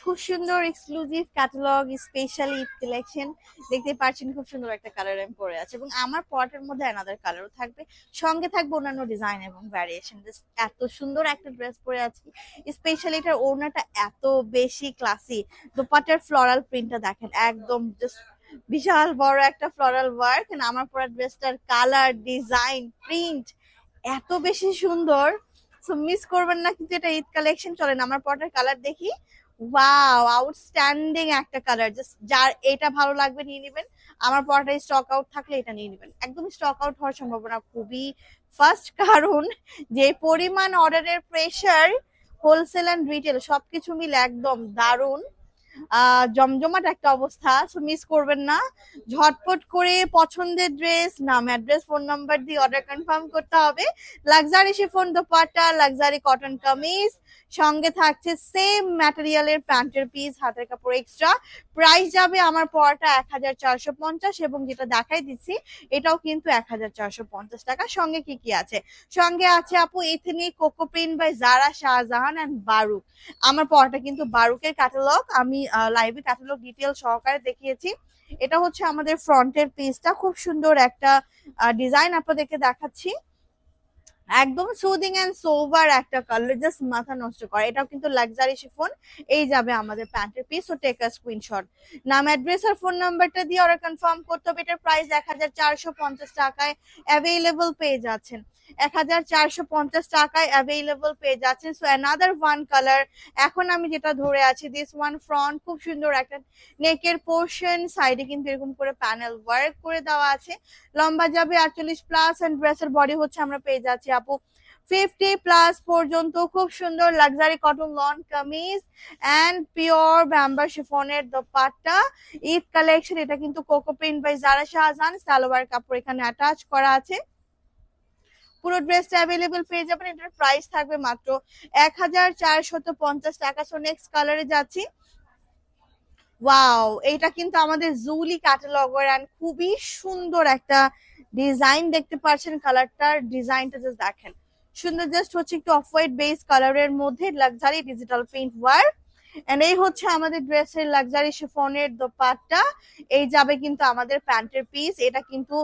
খুব সুন্দর exclusive catalogue special Eid collection দেখতে পাচ্ছেন। খুব সুন্দর একটা কালার আমি পরে আছে এবং আমার পরাটার মধ্যে অ্যানাদার কালারও থাকবে, সঙ্গে থাকবে অন্যান্য ডিজাইন এবং ভ্যারিয়েশন। জাস্ট এত সুন্দর একটা ড্রেস পরে আছি, স্পেশালি এটার ওড়নাটা এত বেশি ক্লাসি। দোপাট্টার ফ্লোরাল প্রিন্টটা দেখেন, একদম জাস্ট বিশাল বড় একটা ফ্লোরাল ওয়ার্ক। আমার পরা ড্রেসটার কালার ডিজাইন প্রিন্ট এত বেশি সুন্দর, সো মিস করবেন না। কিন্তু এটা ঈদ কালেকশন, চলেন আমার পরাটার কালার দেখি। ওয়াও, আউটস্ট্যান্ডিং একটা কালার, জাস্ট যার এটা ভালো লাগবে নিয়ে নেবেন। আমার পরাটা স্টক আউট থাকলে এটা নিয়ে নেবেন, একদম স্টক আউট হওয়ার সম্ভাবনা খুবই ফার্স্ট, কারণ যে পরিমাণ অর্ডারের প্রেসার, হোলসেল অ্যান্ড রিটেল সবকিছু মিলে একদম দারুণ জমজমাট একটা অবস্থা। সো মিস করবেন না, ঝটপট করে পছন্দের ড্রেস, নাম, অ্যাড্রেস, ফোন নাম্বার দিয়ে অর্ডার কনফার্ম করতে হবে। Luxury chiffon dupatta, luxury cotton kameez, সঙ্গে থাকছে সেম ম্যাটেরিয়ালের প্যান্টের পিস, হাতের কাপড় এক্সট্রা। প্রাইস যাবে আমার পরাটা 1450, এবং যেটা দেখাই দিচ্ছি এটাও কিন্তু 1450 টাকা। সঙ্গে কি কি আছে? সঙ্গে আছে আপু ethnic coco print by Zara Shahjahan and Baroque. আমার পরাটা কিন্তু বারুকের ক্যাটালগ, আমি লাইভে ক্যাটালগ ডিটেল সহকারে দেখিয়েছি। এটা হচ্ছে আমাদের ফ্রন্টের পিসটা, খুব সুন্দর একটা ডিজাইন আপনাদেরকে দেখাচ্ছি। একদম সুদিং এন্ড সোভার একটা কালার, জাস্ট মাথা নষ্ট করে। এটাও কিন্তু লাক্সারি শিফন। এই যাবে আমাদের প্যান্টের পিস। ও টেক আ স্ক্রিনশট, নাম, অ্যাড্রেস আর ফোন নাম্বারটা দিয়ে অর্ডার কনফার্ম করতে হবে। এটার প্রাইস 1450 টাকায় অ্যাভেলেবল পেয়ে যাচ্ছেন। 1450 টাকায় অ্যাভেলেবল পেয়ে যাচ্ছেন। So another one colour. এখন আমি যেটা ধরে আছি, দিস ওয়ান ফ্রন্ট, খুব সুন্দর একটা নেকের পোর্শন, সাইডে কিন্তু এরকম করে প্যানেল ওয়ার্ক করে দেওয়া আছে। লম্বা যাবে 48 প্লাস, এন্ড ড্রেসের বডি হচ্ছে আমরা পেয়ে যাচ্ছি আপু 50 প্লাস পর্যন্ত। খুব সুন্দর luxury cotton lawn kameez and pure bamber শিফনের দোপাট্টা, ঈদ কালেকশন। এটা কিন্তু coco print by Zara Shahjahan, salwar কাপড় এখানে অ্যাটাচ করা আছে। পুরো ড্রেসটা অ্যাভেলেবল পেয়ে যাবেন। এটার প্রাইস থাকবে মাত্র 1450 টাকা। সো নেক্সট কালারে যাচ্ছি। ওয়াও, এইটা কিন্তু আমাদের জুলি ক্যাটালগের এন্ড খুবই সুন্দর একটা ডিজাইন দেখতে পাচ্ছেন। কালারটার ডিজাইনটা জাস্ট দেখেন, সুন্দর। জাস্ট হচ্ছে একটু অফ হোয়াইট বেস কালারের মধ্যে luxury digital print work. And এই হচ্ছে আমাদের ড্রেসের লাক্সারি শিফনের দোপাট্টা। এই যাবে কিন্তু আমাদের প্যান্টের পিস। এটা কিন্তু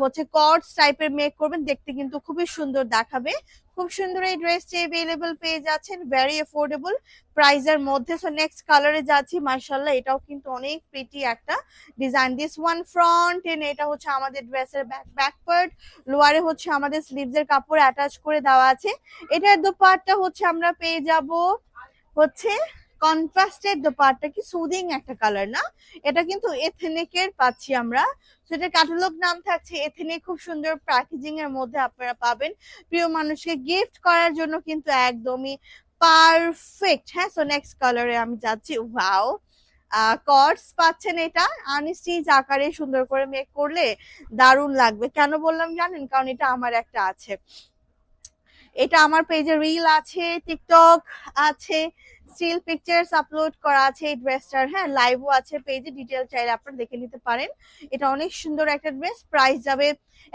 হচ্ছে কর্ডস টাইপের মেক করবেন, দেখতে কিন্তু খুবই সুন্দর দেখাবে। খুব সুন্দর এই ড্রেসটি अवेलेबल পেয়ে যাচ্ছেন ভেরি অ্যাফোর্ডেবল প্রাইজের মধ্যে। সো নেক্সট কালারে যাচ্ছি। মাশাআল্লাহ, এটাও কিন্তু অনেক প্রিটি একটা design. This one front, and এটা হচ্ছে আমাদের ড্রেসের ব্যাক পার্ট। লোয়ারে হচ্ছে আমাদের স্লিভস এর কাপড় অ্যাটাচ করে দেওয়া আছে। এটার দোপাট্টা হচ্ছে আমরা পেয়ে যাব হচ্ছে কন্ট্রাস্টেড দোপাট্টা, কি সুদিং একটা কালার না? এটা কিন্তু এথনিকের পাচ্ছি আমরা। সেটা ক্যাটালগ নাম থাকছে এথনিক। খুব সুন্দর প্যাকেজিং এর মধ্যে আপনারা পাবেন, প্রিয় মানুষকে গিফট করার জন্য কিন্তু একদমই পারফেক্ট। হ্যাঁ, সো নেক্সট কালারে আমি যাচ্ছি। ওয়াও, কর্ডস পাচ্ছেন, এটা আনস্টিচ আকারে সুন্দর করে মেক করলে দারুণ লাগবে। কেন বললাম জানেন? কারণ এটা আমার একটা আছে, এটা আমার পেজে রিল আছে, টিকটক আছে, স্টিল পিকচার্স আপলোড করা আছে এই ড্রেসটার। হ্যাঁ, লাইভও আছে পেজে, ডিটেল চাইলে আপনারা দেখে নিতে পারেন। এটা অনেক সুন্দর একটা ড্রেস। প্রাইস যাবে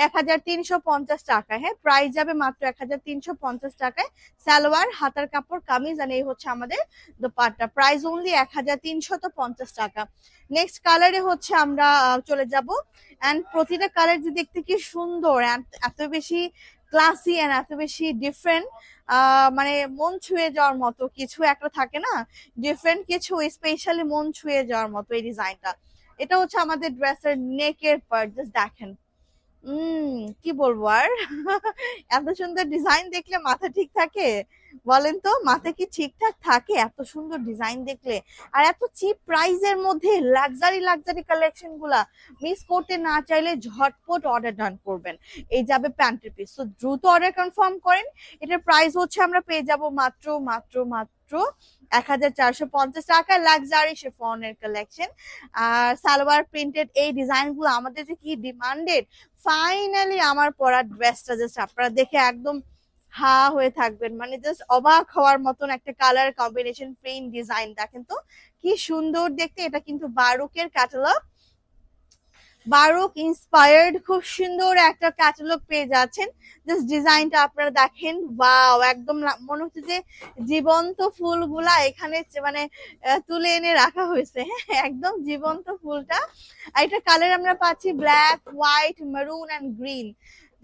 1350 টাকায়। হ্যাঁ, প্রাইস যাবে মাত্র 1350 টাকায়। সালোয়ার, হাতার কাপড়, কামিজ, আর এই হচ্ছে আমাদের দোপাট্টা। প্রাইস অনলি 1350 টাকা। নেক্সট কালারে হচ্ছে আমরা চলে যাব। এন্ড প্রতিটা কালার যে দেখতে কি সুন্দর, এত বেশি ক্লাসি এন্ড এত বেশি ডিফারেন্ট, মানে মন ছুঁয়ে যাওয়ার মতো কিছু একটা থাকে না, ডিফারেন্ট কিছু, স্পেশালি মন ছুঁয়ে যাওয়ার মতো এই ডিজাইনটা। এটা হচ্ছে আমাদের ড্রেসের নেকের পার্ট, জাস্ট দেখেন। কি বলবো আর এত সুন্দর ডিজাইন দেখলে মাথা ঠিক থাকে? বলেন তো, মাথা কি ঠিকঠাক থাকে এত সুন্দর ডিজাইন দেখলে? আর এত চিপ প্রাইসের মধ্যে লাক্সারি লাক্সারি কালেকশন গুলা মিস করতে না চাইলে ঝটপট অর্ডার ডান করবেন। এই যাবে প্যান্টের পিস, তো দ্রুত অর্ডার কনফার্ম করেন। এটার প্রাইস হচ্ছে আমরা পেয়ে যাব মাত্র মাত্র মাত্র 1450 টাকা। লাক্সারি শিফনের কালেকশন আর সালোয়ার প্রিন্টেড এই ডিজাইন গুলো আমাদের যে কি ডিমান্ডেড। ফাইনালি আমার পরা ড্রেসটা জাস্ট আপনারা দেখে একদম হা হয়ে থাকবেন, মানে জাস্ট অবাক হওয়ার মতন একটা কালার কম্বিনেশন, প্রিন্ট, ডিজাইন দেখেন তো কি সুন্দর দেখতে। এটা কিন্তু বারুকের ক্যাটালগ। বারুক ইন্সপায়ার্ড খুব সুন্দর একটা ক্যাটালগ পেয়ে যাচ্ছেন। জাস্ট ডিজাইনটা আপনারা দেখেন, ওয়াও, একদম মনে হচ্ছে যে জীবন্ত ফুলগুলা এখানে মানে তুলে এনে রাখা হয়েছে। হ্যাঁ, একদম জীবন্ত ফুলটা। আর এটা কালার আমরা পাচ্ছি black, white, maroon and green.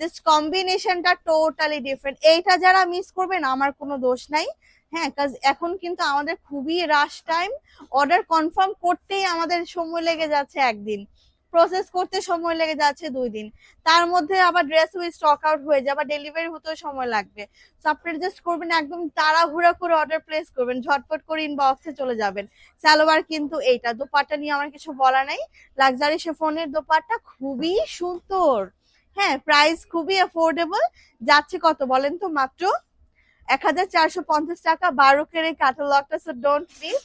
Just কম্বিনেশনটা টোটালি ডিফারেন্ট। এইটা যারা মিস করবেন আমার কোনো দোষ নাই। হ্যাঁ, কাজ এখন কিন্তু আমাদের খুবই রাশ টাইম। অর্ডার কনফার্ম করতেই আমাদের সময় লেগে যাচ্ছে একদিন, প্রসেস করতে সময় লেগে যাচ্ছে 2 দিন, তার মধ্যে আবার ড্রেস স্টক আউট হয়ে যায়, আবার ডেলিভারি হতেও সময় লাগবে। তো আপনারা জাস্ট করবেন একদম তাড়াহুড়া করে অর্ডার প্লেস করবেন, ঝটপট করে ইনবক্সে চলে যাবেন। সালোয়ার কিন্তু এইটা, দোপাট্টা নিয়ে আমার কিছু বলা নাই। লাক্সারি শিফনের দোপাট্টা খুবই সুন্দর। হ্যাঁ, প্রাইস খুবই অ্যাফোর্ডেবল। যাচ্ছে কত বলেন তো? মাত্র 1450 টাকা। বারুকের এই ক্যাটালগটা, so don't miss.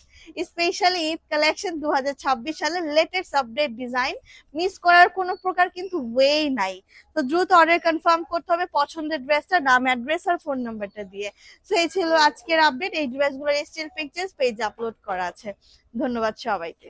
Specially Eid collection 2026 সালের লেটেস্ট আপডেট ডিজাইন, মিস করার কোনো প্রকার কিন্তু ওয়ে নাই। তো দ্রুত অর্ডার কনফার্ম করতে হবে পছন্দের ড্রেসটা, নাম, অ্যাড্রেস আর ফোন নাম্বারটা দিয়ে। সো এই ছিল আজকের আপডেট। এই ড্রেসগুলোর স্টিল পিকচার্স পেজে আপলোড করা আছে। ধন্যবাদ সবাইকে।